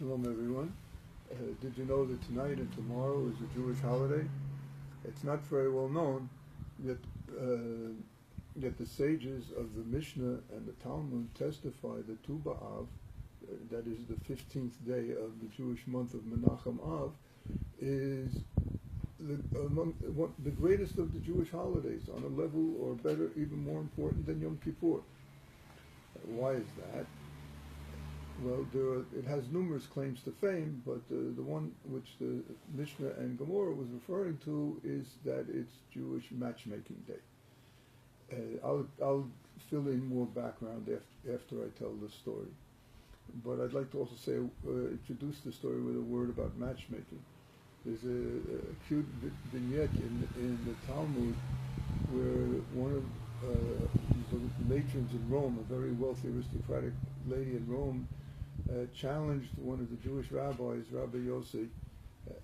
Shalom, everyone. Did you know that tonight and tomorrow is a Jewish holiday? It's not very well known, yet the sages of the Mishnah and the Talmud testify that Tu B'Av, that is the 15th day of the Jewish month of Menachem Av, is the greatest of the Jewish holidays, on a level or better, even more important than Yom Kippur. Why is that? Well, it has numerous claims to fame, but the one which the Mishnah and Gemara was referring to is that it's Jewish Matchmaking Day. I'll fill in more background after I tell the story. But I'd like to also say, introduce the story with a word about matchmaking. There's a cute vignette in the Talmud where one of the matrons in Rome, a very wealthy aristocratic lady in Rome, challenged one of the Jewish rabbis, Rabbi Yossi,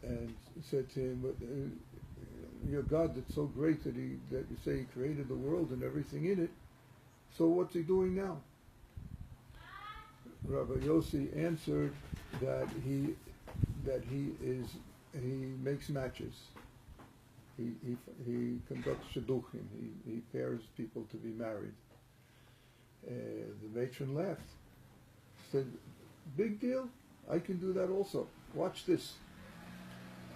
and said to him, your God that's so great that you say he created the world and everything in it, so what's he doing now? Rabbi Yossi answered that he makes matches. He conducts shidduchim. He pairs people to be married. The matron laughed. Said, big deal, I can do that also. Watch this.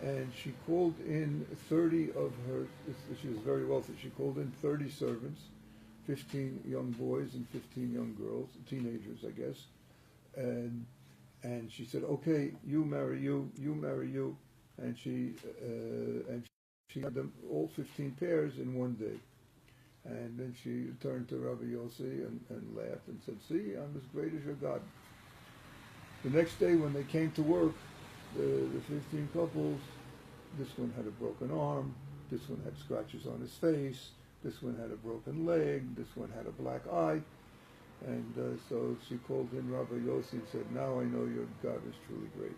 And she called in 30 of her, she was very wealthy, she called in 30 servants, 15 young boys and 15 young girls, teenagers I guess, and she said, okay, you marry you, you marry you, and she had them all 15 pairs in one day. And then she turned to Rabbi Yossi and laughed and said, see, I'm as great as your God. The next day when they came to work, the 15 couples, this one had a broken arm, this one had scratches on his face, this one had a broken leg, this one had a black eye. And so she called in Rabbi Yossi and said, now I know your God is truly great.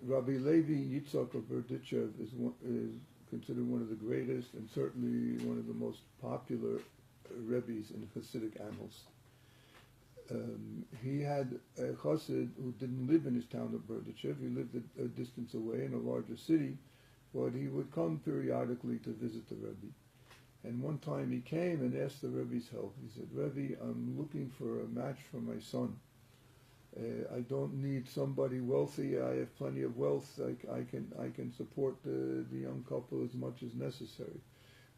Rabbi Levi Yitzchak of Berdichev is considered one of the greatest and certainly one of the most popular Rebbes in Hasidic annals. He had a Chassid who didn't live in his town of Berdichev. He lived a distance away in a larger city, but he would come periodically to visit the Rebbe. And one time he came and asked the Rebbe's help. He said, Rebbe, I'm looking for a match for my son. I don't need somebody wealthy. I have plenty of wealth. I can support the young couple as much as necessary.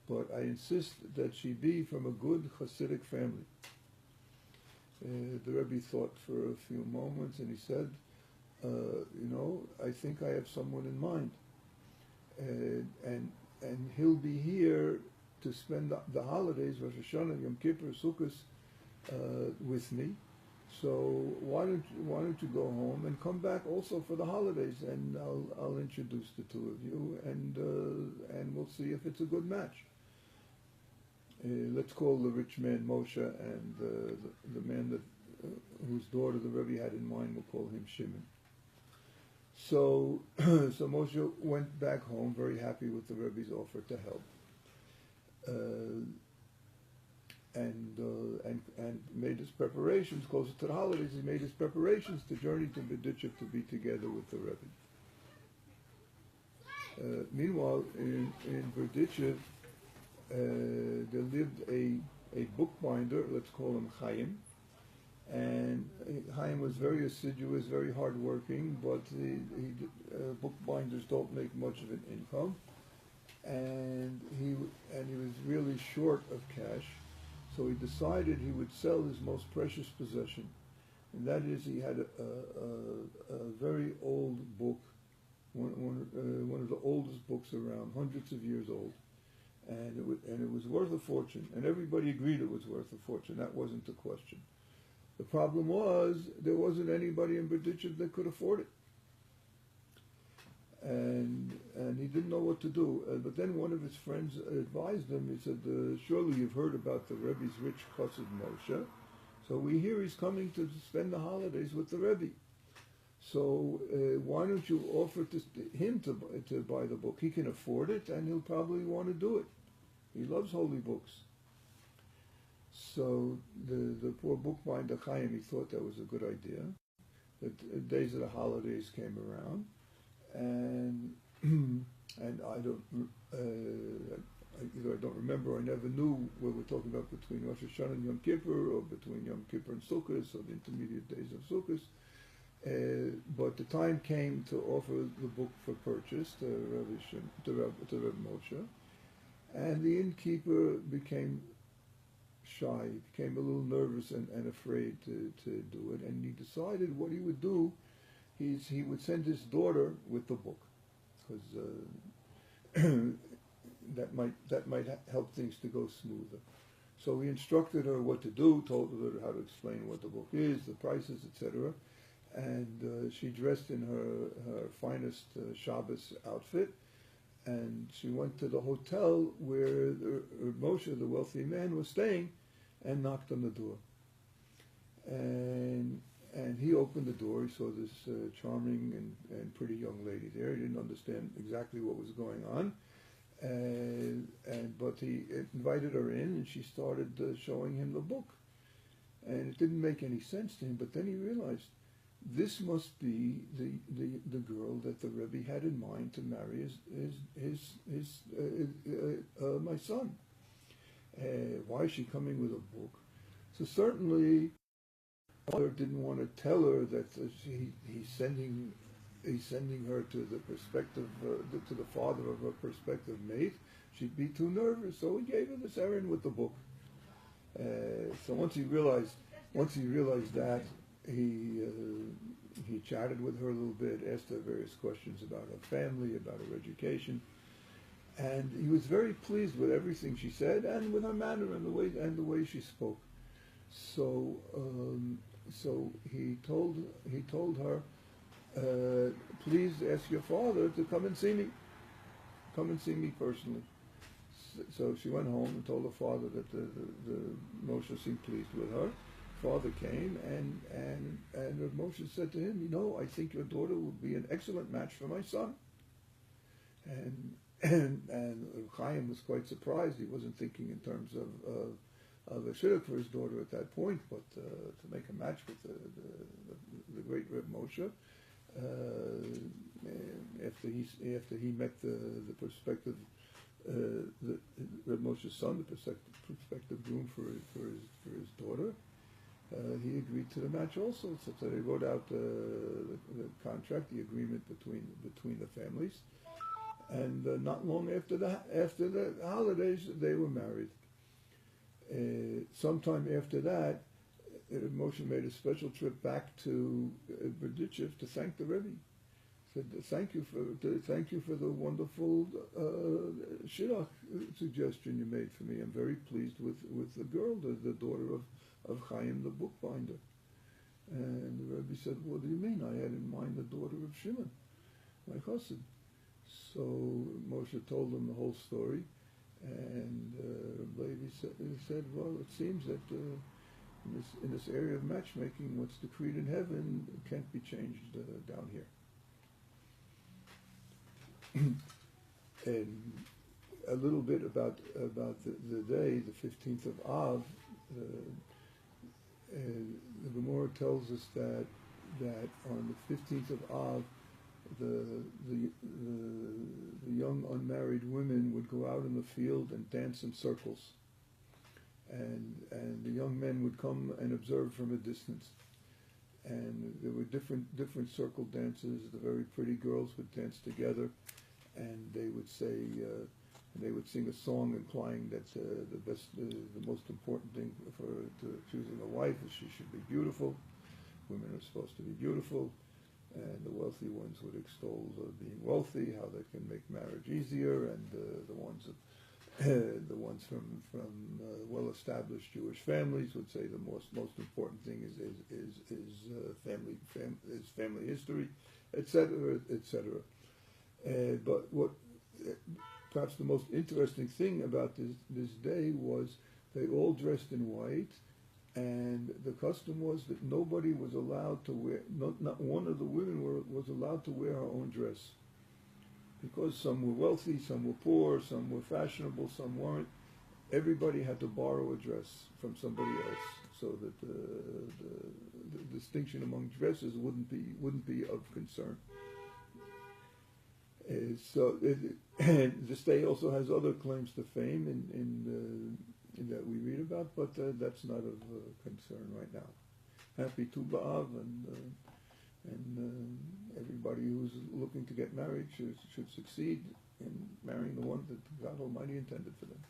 But I insist that she be from a good Hasidic family. The Rebbe thought for a few moments and he said, I think I have someone in mind. And he'll be here to spend the holidays, Rosh Hashanah, Yom Kippur, Sukkot, with me. So why don't you go home and come back also for the holidays, and I'll introduce the two of you, and we'll see if it's a good match. Let's call the rich man Moshe, and the man that whose daughter the Rebbe had in mind, we'll call him Shimon. So Moshe went back home very happy with the Rebbe's offer to help. And made his preparations, closer to the holidays, he made his preparations to journey to Berdichev to be together with the Rebbe. Meanwhile, in Berdichev, there lived a bookbinder, let's call him Chaim, and Chaim was very assiduous, very hardworking, but bookbinders don't make much of an income, and he was really short of cash. So he decided he would sell his most precious possession, and that is he had a very old book, one of the oldest books around, hundreds of years old, and it was worth a fortune, and everybody agreed it was worth a fortune. That wasn't the question. The problem was there wasn't anybody in Berdichev that could afford it. And he didn't know what to do. But then one of his friends advised him. He said, surely you've heard about the Rebbe's rich chassid Moshe. So we hear he's coming to spend the holidays with the Rebbe. So why don't you offer him to buy the book? He can afford it, and he'll probably want to do it. He loves holy books. So the poor bookbinder Chaim, he thought that was a good idea. The days of the holidays came around, and and either I don't remember or I never knew what we're talking about between Rosh Hashanah and Yom Kippur, or between Yom Kippur and Sukkot, or the intermediate days of Sukkot. But the time came to offer the book for purchase to Reb Moshe, and the innkeeper became shy, became a little nervous and afraid to do it, and he decided what he would do. He would send his daughter with the book, because that might help things to go smoother. So he instructed her what to do, told her how to explain what the book is, the prices, etc. And she dressed in her finest Shabbos outfit, and she went to the hotel where Moshe, the wealthy man, was staying, and knocked on the door. And he opened the door. He saw this charming and pretty young lady there. He didn't understand exactly what was going on, but he invited her in, and she started showing him the book. And it didn't make any sense to him. But then he realized this must be the girl that the Rebbe had in mind to marry my son. Why is she coming with a book? So certainly, father didn't want to tell her that he's sending her to the prospective to the father of her prospective mate. She'd be too nervous, so he gave her this errand with the book. So once he realized that, he chatted with her a little bit, asked her various questions about her family, about her education, and he was very pleased with everything she said and with her manner and the way she spoke. So he told her, please ask your father to come and see me personally. So she went home and told her father that the Moshe seemed pleased with her. Father came and Moshe said to him, I think your daughter would be an excellent match for my son. And Chaim was quite surprised. He wasn't thinking in terms of a shidduch for his daughter at that point, but to make a match with the great Reb Moshe. After he met the prospective Reb Moshe's son, the prospective groom for his daughter, he agreed to the match also. So they wrote out the contract, the agreement between the families, and not long after the holidays, they were married. Sometime after that, Moshe made a special trip back to Berdichev to thank the Rebbe. Said, thank you for the wonderful shidduch suggestion you made for me. I'm very pleased with the girl, the daughter of Chaim, the bookbinder. And the Rebbe said, what do you mean? I had in mind the daughter of Shimon, my chassid. So Moshe told him the whole story, and Levi said, well, it seems that in this area of matchmaking, what's decreed in heaven can't be changed down here. And a little bit about the day, the 15th of Av. The Gemara tells us that on the 15th of Av, the young unmarried women would go out in the field and dance in circles, and the young men would come and observe from a distance. And there were different circle dances. The very pretty girls would dance together, and they would say, they would sing a song implying that the most important thing for choosing a wife is she should be beautiful. Women are supposed to be beautiful, and the wealthy ones would extol being wealthy, how that can make marriage easier, and the ones from well-established Jewish families would say the most important thing is family history, etc., etc. But what perhaps the most interesting thing about this day was they all dressed in white, and the custom was that nobody was allowed to wear, not one of the women was allowed to wear her own dress, because some were wealthy, some were poor, some were fashionable, some weren't, everybody had to borrow a dress from somebody else, so that the distinction among dresses wouldn't be of concern. And the stay also has other claims to fame in that we read about, but that's not of concern right now. Happy Tu B'Av, and everybody who's looking to get married should succeed in marrying the one that God Almighty intended for them.